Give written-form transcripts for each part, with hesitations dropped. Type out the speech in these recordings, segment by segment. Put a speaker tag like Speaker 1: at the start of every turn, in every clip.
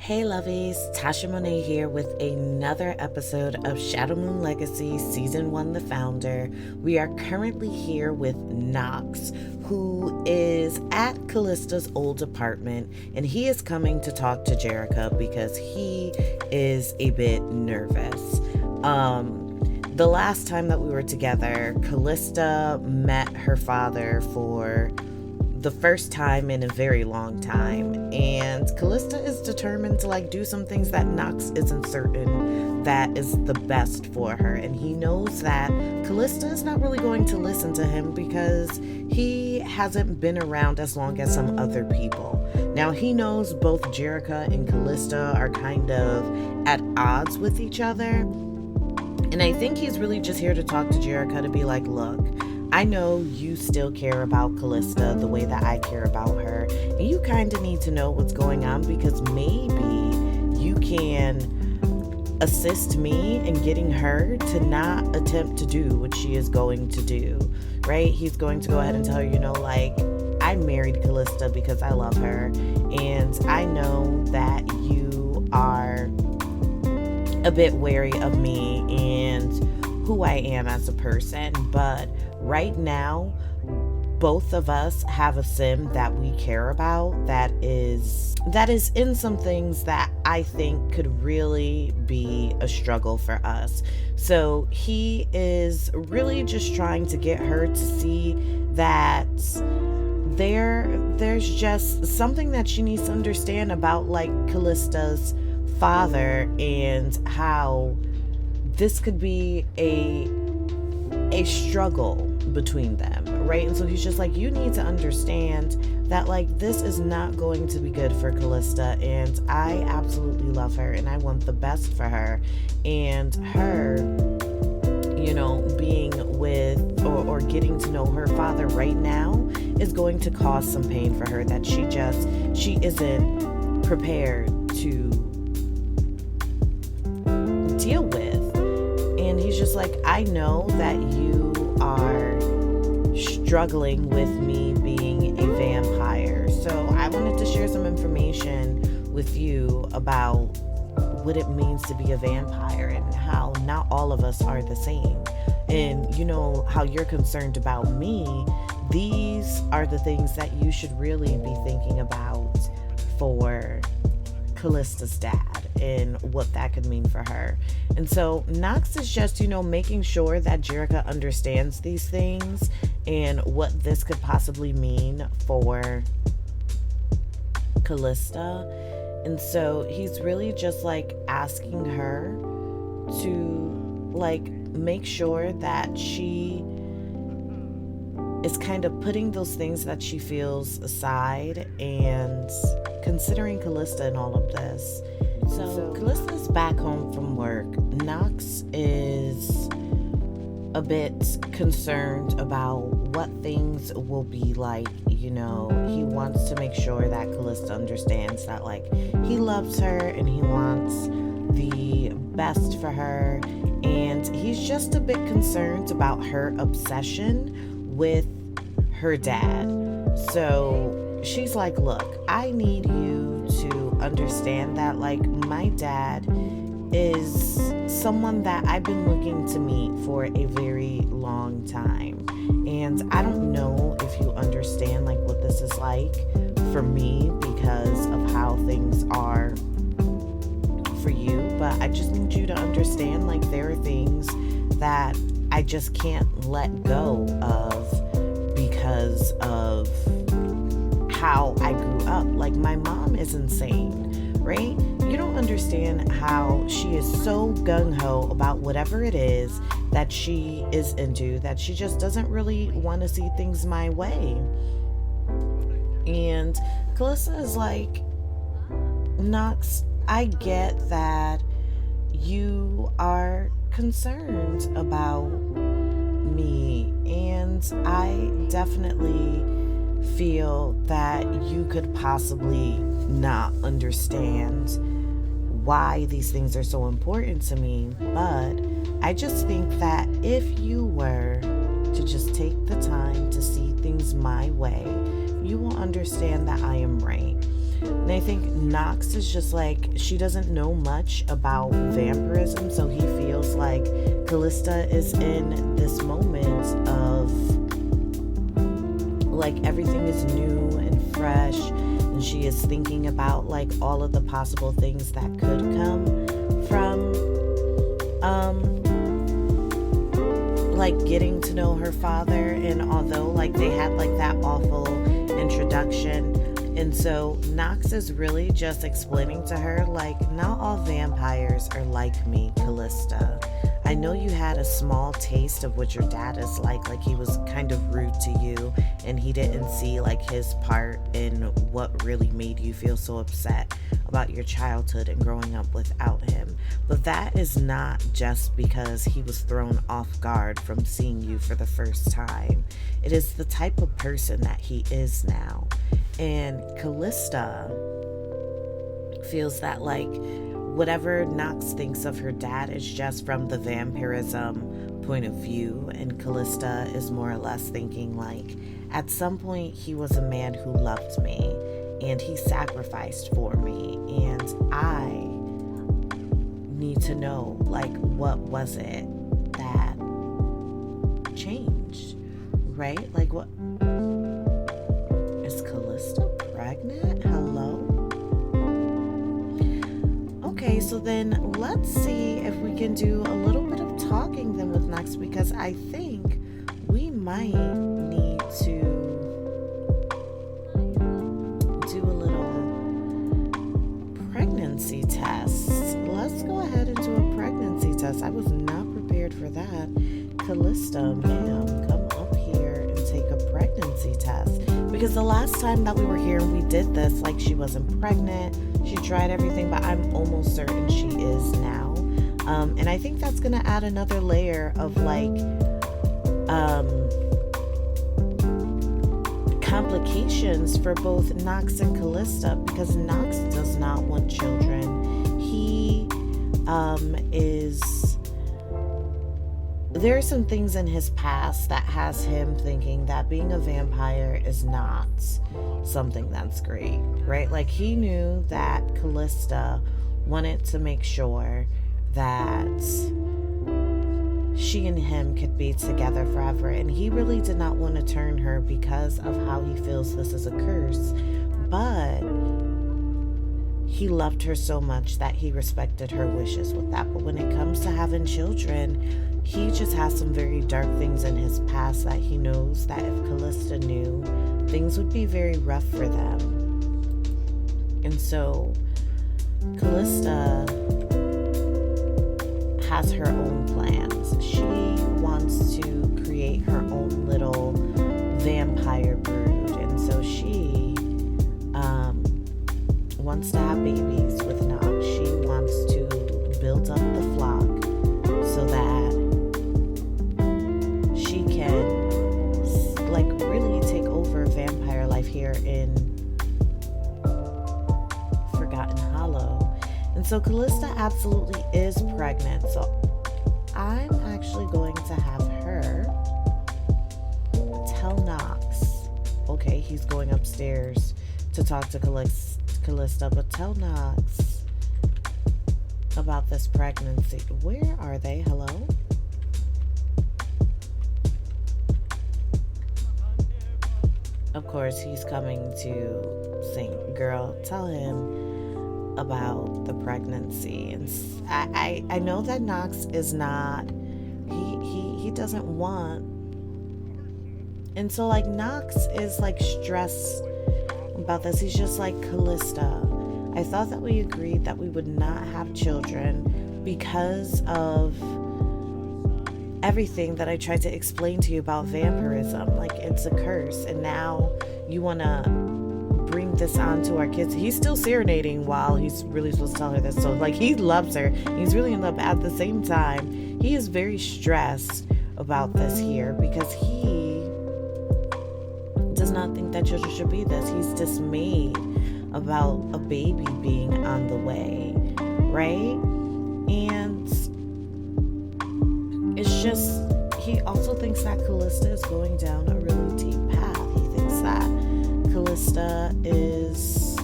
Speaker 1: Hey lovies, Tasha Monet here with another episode of Shadow Moon Legacy Season 1 The Founder. We are currently here with Nox, who is at Calista's old apartment, and he is coming to talk to Jerica because he is a bit nervous. The last time that we were together, Calista met her father for the first time in a very long time, and Calista is determined to do some things that Nox isn't certain that is the best for her, and he knows that Calista is not really going to listen to him because he hasn't been around as long as some other people. Now he knows both Jerica and Calista are kind of at odds with each other, and I think he's really just here to talk to Jerica to be like, look, I know you still care about Calista the way that I care about her, and you kind of need to know what's going on because maybe you can assist me in getting her to not attempt to do what she is going to do, right? He's going to go ahead and tell her, I married Calista because I love her, and I know that you are a bit wary of me and who I am as a person, but right now both of us have a sim that we care about that is in some things that I think could really be a struggle for us. So he is really just trying to get her to see that there's just something that she needs to understand about Calista's father and how this could be a struggle between them, right? And so he's just you need to understand that this is not going to be good for Calista, and I absolutely love her and I want the best for her, and her being with or getting to know her father right now is going to cause some pain for her that she isn't prepared to deal with. And he's just I know that you are struggling with me being a vampire, so I wanted to share some information with you about what it means to be a vampire and how not all of us are the same. And how you're concerned about me, these are the things that you should really be thinking about for Calistas Dad and what that could mean for her. And so Nox is just making sure that Jerica understands these things and what this could possibly mean for Calista. And so he's really just asking her to make sure that she is kind of putting those things that she feels aside and considering Calista in all of this. So Calista's back home from work. Nox is a bit concerned about what things will be like. He wants to make sure that Calista understands that he loves her and he wants the best for her, and he's just a bit concerned about her obsession with her dad. So she's look, I need you to understand that my dad is someone that I've been looking to meet for a very long time, and I don't know if you understand what this is like for me because of how things are for you, but I just need you to understand there are things that I just can't let go of because of how I grew up. My mom is insane, right? You don't understand how she is so gung-ho about whatever it is that she is into, that she just doesn't really want to see things my way. And Calista is Nox, I get that you are concerned about me, and I definitely feel that you could possibly not understand why these things are so important to me, but I just think that if you were to just take the time to see things my way, you will understand that I am right. And I think Nox is just like, she doesn't know much about vampirism, so he feels like Calista is in this moment of like everything is new and fresh, and she is thinking about like all of the possible things that could come from like getting to know her father. And although like they had like that awful introduction, and so Nox is really just explaining to her like, not all vampires are like me, Calista. I know you had a small taste of what your dad is like he was kind of rude to you, and he didn't see like his part in what really made you feel so upset about your childhood and growing up without him. But that is not just because he was thrown off guard from seeing you for the first time. It is the type of person that he is now. And Calista feels that like whatever Nox thinks of her dad is just from the vampirism point of view, and Calista is more or less thinking like, at some point he was a man who loved me and he sacrificed for me, and I need to know like what was it that changed, right? Like, what is Calista pregnant? Hello? Okay, so then let's see if we can do a little bit of talking then with Nox, because I think we might need to do a little pregnancy test. Let's go ahead and do a pregnancy test. I was not prepared for that. Calista, ma'am, come up here and take a pregnancy test. Because the last time that we were here and we did this, like, she wasn't pregnant. She tried everything, but I'm almost certain she is now. And I think that's going to add another layer of like complications for both Nox and Calista, because Nox does not want children. He there are some things in his past that has him thinking that being a vampire is not something that's great, right? Like, he knew that Calista wanted to make sure that she and him could be together forever, and he really did not want to turn her because of how he feels this is a curse. But he loved her so much that he respected her wishes with that. But when it comes to having children, he just has some very dark things in his past that he knows that if Calista knew, things would be very rough for them. And so Calista has her own plans. She wants to create her own little vampire brood, and so she wants to have babies with Nox. She wants to build up the flock so that she can like really take over vampire life here in Forgotten Hollow. And so Calista absolutely is pregnant. So I'm actually going to have her tell Nox. Okay, he's going upstairs to talk to Calista, but tell Nox about this pregnancy. Where are they? Hello? Of course, he's coming to sing. Girl, tell him about the pregnancy. And I know that Nox is not, he doesn't want, and so like Nox is like stressed about this. He's just like, Calista, I thought that we agreed that we would not have children because of everything that I tried to explain to you about vampirism. Like, it's a curse, and now you want to bring this on to our kids. He's still serenading while he's really supposed to tell her this. So like, he loves her, he's really in love. At the same time, he is very stressed about this here because he does not think that children should be this. He's dismayed about a baby being on the way, right? And it's just, he also thinks that Calista is going down a really deep path. He thinks that Calista is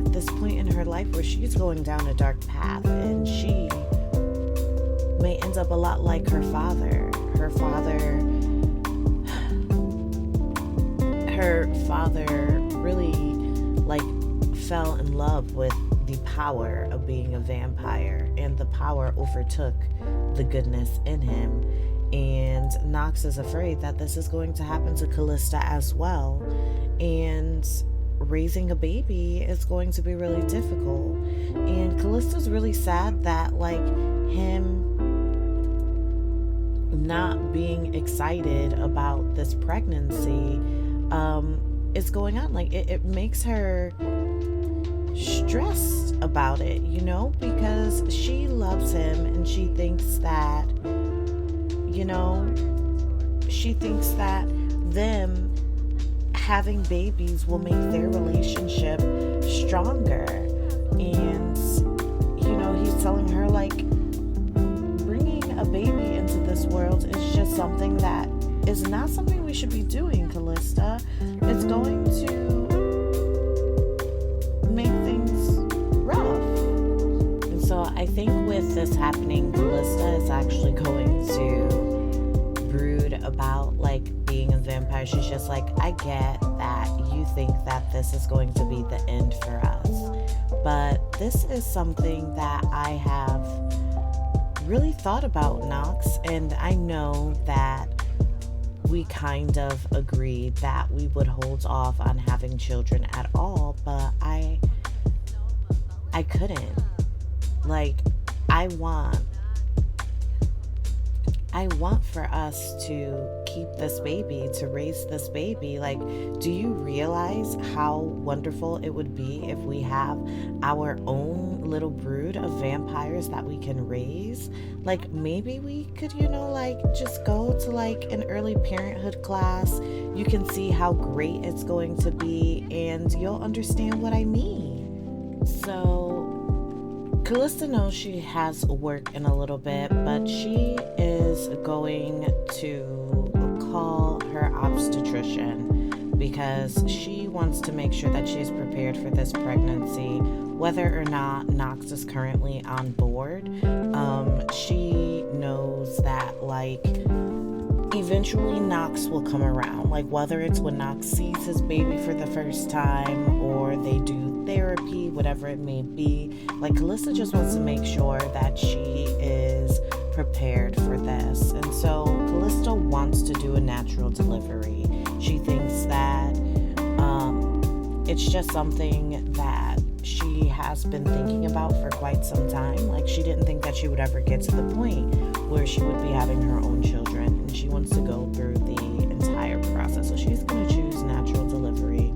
Speaker 1: at this point in her life where she's going down a dark path, and she may end up a lot like her father. Her father really like fell in love with the power of being a vampire, and the power overtook the goodness in him. And Nox is afraid that this is going to happen to Calista as well. And raising a baby is going to be really difficult. And Calista's really sad that like him not being excited about this pregnancy is going on. Like it makes her stressed about it, you know, because she loves him, and she thinks that, you know, them having babies will make their relationship stronger. And, you know, he's telling her, like, bringing a baby into this world is just something that is not something we should be doing, Calista. It's going to make things rough. And so I think with this happening, Calista is actually going to brood about like being a vampire. She's just like, I get that you think that this is going to be the end for us, but this is something that I have really thought about, Nox, and I know that we kind of agreed that we would hold off on having children at all, but I couldn't. Like, I want for us to keep this baby, to raise this baby. Like, do you realize how wonderful it would be if we have our own little brood of vampires that we can raise? Like, maybe we could, you know, like just go to like an early parenthood class. You can see how great it's going to be, and you'll understand what I mean. So Calista knows she has work in a little bit, but she is going to call her obstetrician because she wants to make sure that she's prepared for this pregnancy, whether or not Nox is currently on board. She knows that, like, eventually Nox will come around, like whether it's when Nox sees his baby for the first time or they do therapy, whatever it may be. Like, Calista just wants to make sure that she is prepared for this. And so Calista wants to do a natural delivery. She thinks that it's just something that she has been thinking about for quite some time. Like, she didn't think that she would ever get to the point where she would be having her own children, and she wants to go through the entire process. So she's going to choose natural delivery.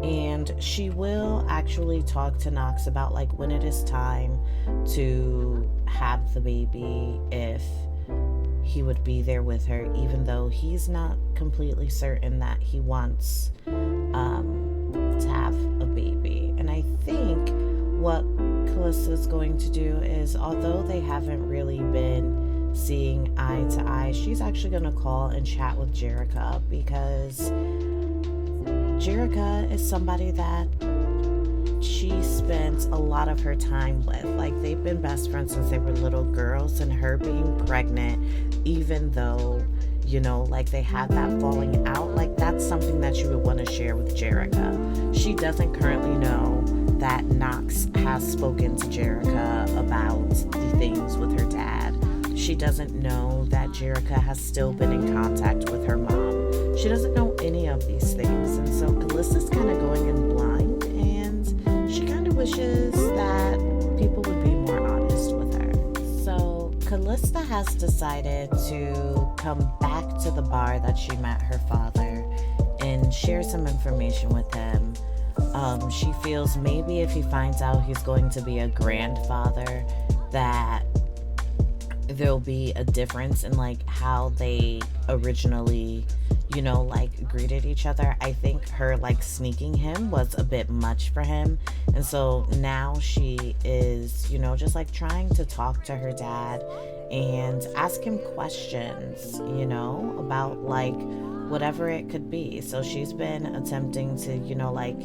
Speaker 1: And she will actually talk to Nox about like when it is time to have the baby, if he would be there with her, even though he's not completely certain that he wants to have a baby. And I think what Calista is going to do is, although they haven't really been seeing eye to eye, she's actually going to call and chat with Jerica, because Jerica is somebody that she spent a lot of her time with. Like, they've been best friends since they were little girls, and her being pregnant, even though, you know, like they had that falling out, like that's something that you would want to share with Jerica. She doesn't currently know that Nox has spoken to Jerica about the things with her dad. She doesn't know that Jerica has still been in contact with her mom. She doesn't know any of these things. And so Calista's kind of going in blind, and she kind of wishes that people would be more honest with her. So Calista has decided to come back to the bar that she met her father and share some information with him. She feels maybe if he finds out he's going to be a grandfather, that there'll be a difference in like how they originally, you know, like greeted each other. I think her like sneaking him was a bit much for him, and so now she is, you know, just like trying to talk to her dad and ask him questions, you know, about like whatever it could be. So she's been attempting to, you know, like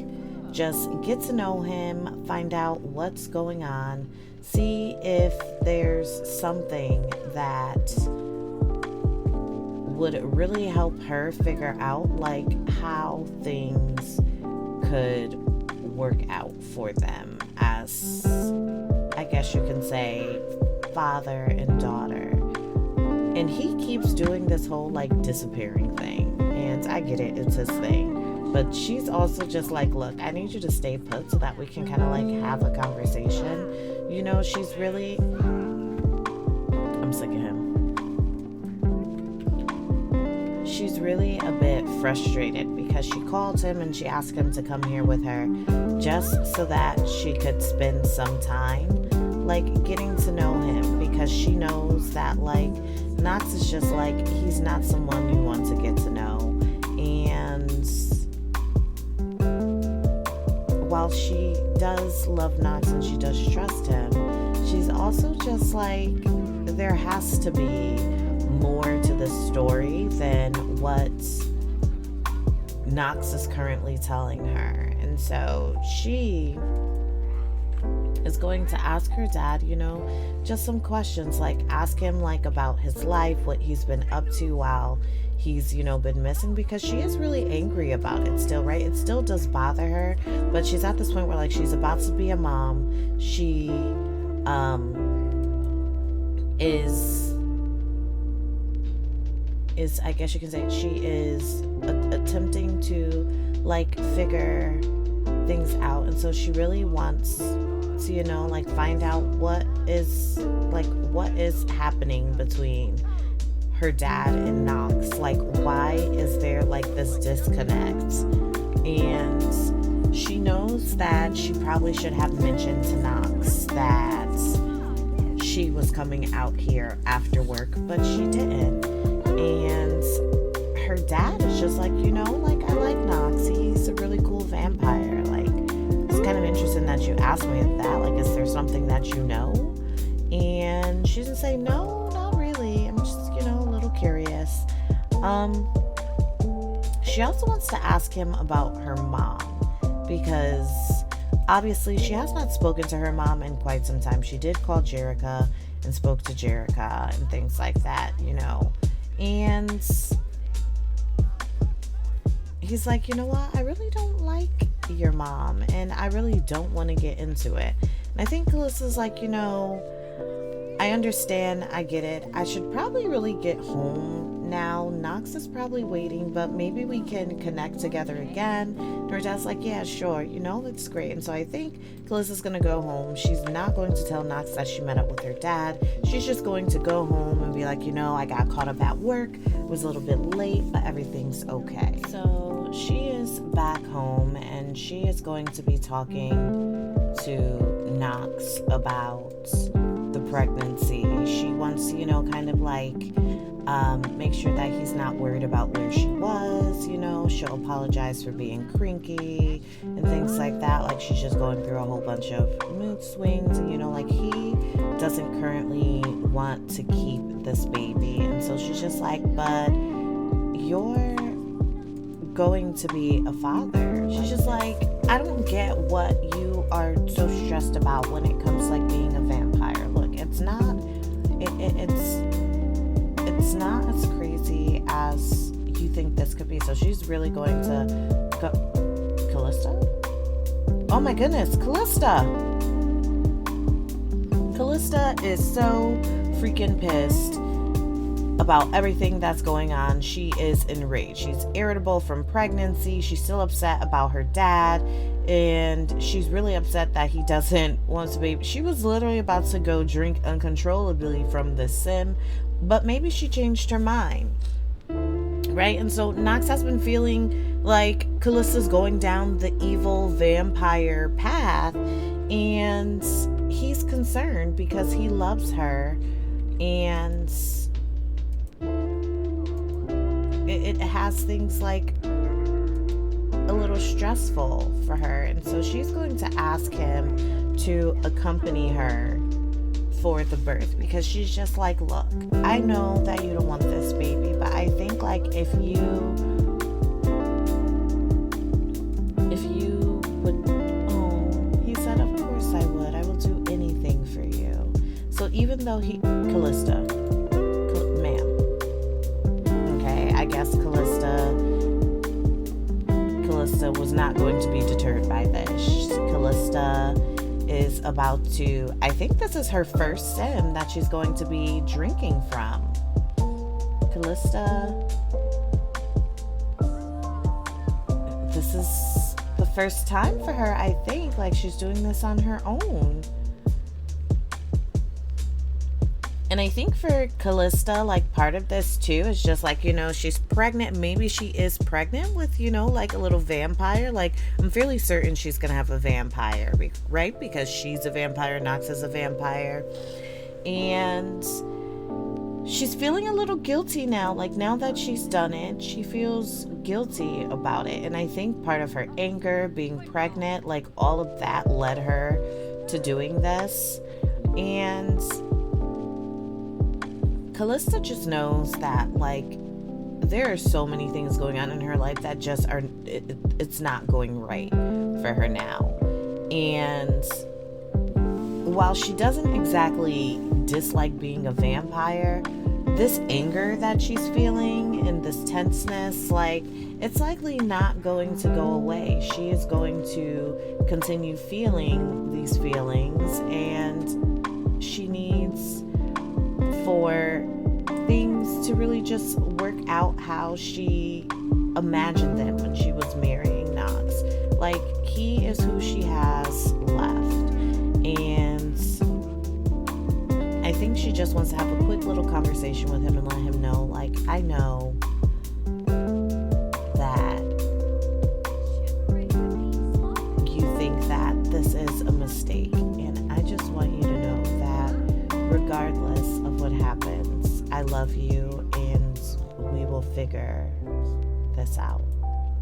Speaker 1: just get to know him, find out what's going on, see if there's something that would really help her figure out like how things could work out for them as, I guess you can say, father and daughter. And he keeps doing this whole like disappearing thing, and I get it, it's his thing, but she's also just like, look, I need you to stay put so that we can kind of like have a conversation. You know, she's really, I'm sick of him. She's really a bit frustrated because she called him and she asked him to come here with her just so that she could spend some time like getting to know him, because she knows that like Nox is just like, he's not someone you want to get to know. And while she does love Nox and she does trust him, she's also just like, there has to be more to the story than what Nox is currently telling her. And so she is going to ask her dad, you know, just some questions, like ask him like about his life, what he's been up to while he's, you know, been missing, because she is really angry about it still, right? It still does bother her, but she's at this point where like she's about to be a mom. She is I guess you can say she is attempting to like figure things out, and so she really wants to, you know, like find out what is happening between her dad and Nox. Like, why is there like this disconnect? And she knows that she probably should have mentioned to Nox that she was coming out here after work, but she didn't. And her dad is just like, you know, like, I like Nox, he's a really cool vampire. Like, it's kind of interesting that you asked me that. Like, is there something that you know? And she doesn't say, no, not really, I'm just, you know, a little curious. She also wants to ask him about her mom, because obviously she has not spoken to her mom in quite some time. She did call Jerica and spoke to Jerica and things like that, you know. And he's like, you know what, I really don't like your mom, and I really don't want to get into it. And I think Calista's like, you know, I understand, I get it. I should probably really get home now. Nox is probably waiting, but maybe we can connect together again. And her dad's like, yeah, sure, you know, that's great. And so I think Calista's gonna go home. She's not going to tell Nox that she met up with her dad. She's just going to go home and be like, you know, I got caught up at work, it was a little bit late, but everything's okay. So she is back home and she is going to be talking to Nox about the pregnancy. She wants to, you know, kind of like make sure that he's not worried about where she was, you know. She'll apologize for being cranky and things like that. Like, she's just going through a whole bunch of mood swings, and, you know, like, he doesn't currently want to keep this baby. And so she's just like, but you're going to be a father. She's just like, I don't get what you are so stressed about when it comes to like being a vampire. Look, it's not not as crazy as you think this could be. So she's really going to go. Calista? Oh my goodness, Calista! Calista is so freaking pissed about everything that's going on. She is enraged. She's irritable from pregnancy. She's still upset about her dad, and she's really upset that he doesn't want to baby. She was literally about to go drink uncontrollably from the sim, but maybe she changed her mind, right? And so Nox has been feeling like Calista's going down the evil vampire path, and he's concerned because he loves her, and it has things like a little stressful for her. And so she's going to ask him to accompany her before the birth, because she's just like, look, I know that you don't want this baby, but I think like if you would, he said, of course I would. I will do anything for you. So even though Calista, ma'am, okay, I guess Calista was not going to be deterred by this. Calista is about to, I think this is her first sin that she's going to be drinking from. Calista, this is the first time for her, I think, like she's doing this on her own. And I think for Calista, like part of this too is just like, you know, she's pregnant. Maybe she is pregnant with, you know, like a little vampire. Like I'm fairly certain she's going to have a vampire, right? Because she's a vampire, Nox is a vampire. And she's feeling a little guilty now. Like now that she's done it, she feels guilty about it. And I think part of her anger, being pregnant, like all of that led her to doing this. And Calista just knows that like there are so many things going on in her life that just are it's not going right for her now. And while she doesn't exactly dislike being a vampire, this anger that she's feeling and this tenseness, like it's likely not going to go away. She is going to continue feeling these feelings, and she needs for things to really just work out how she imagined them when she was marrying Nox. Like he is who she has left, and I think she just wants to have a quick little conversation with him and let him know, like, I know that you think that this is a mistake, and I just want you to know that regardless of what happens, I love you and we will figure this out.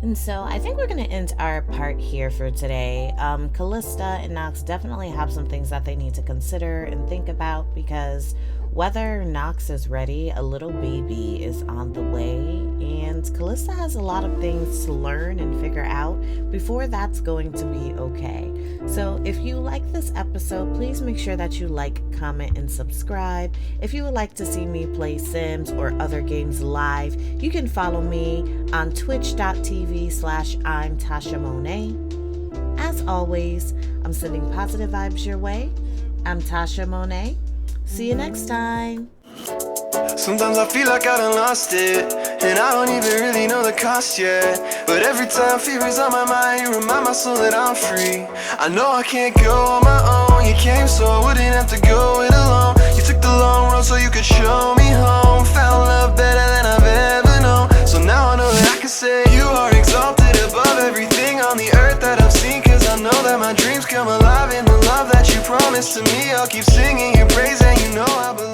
Speaker 1: And so I think we're going to end our part here for today. Calista and Nox definitely have some things that they need to consider and think about, because whether Nox is ready, a little baby is on the way, and Calista has a lot of things to learn and figure out before that's going to be okay. So if you like this episode, please make sure that you like, comment, and subscribe. If you would like to see me play Sims or other games live, you can follow me on twitch.tv/I'm Tasha Monet. As always, I'm sending positive vibes your way. I'm Tasha Monet. See you next time.
Speaker 2: Sometimes I feel like I done lost it, and I don't even really know the cost yet. But every time fear is on my mind, you remind my soul that I'm free. I know I can't go on my own. You came so I wouldn't have to go it alone. You took the long road so you could show me home. Found love better than I've ever known. So now I know that I can say you are exalted above everything on the earth that I've seen. Cause I know that my dreams come alive in the love that you promised to me. I'll keep singing your praise, and you know I believe.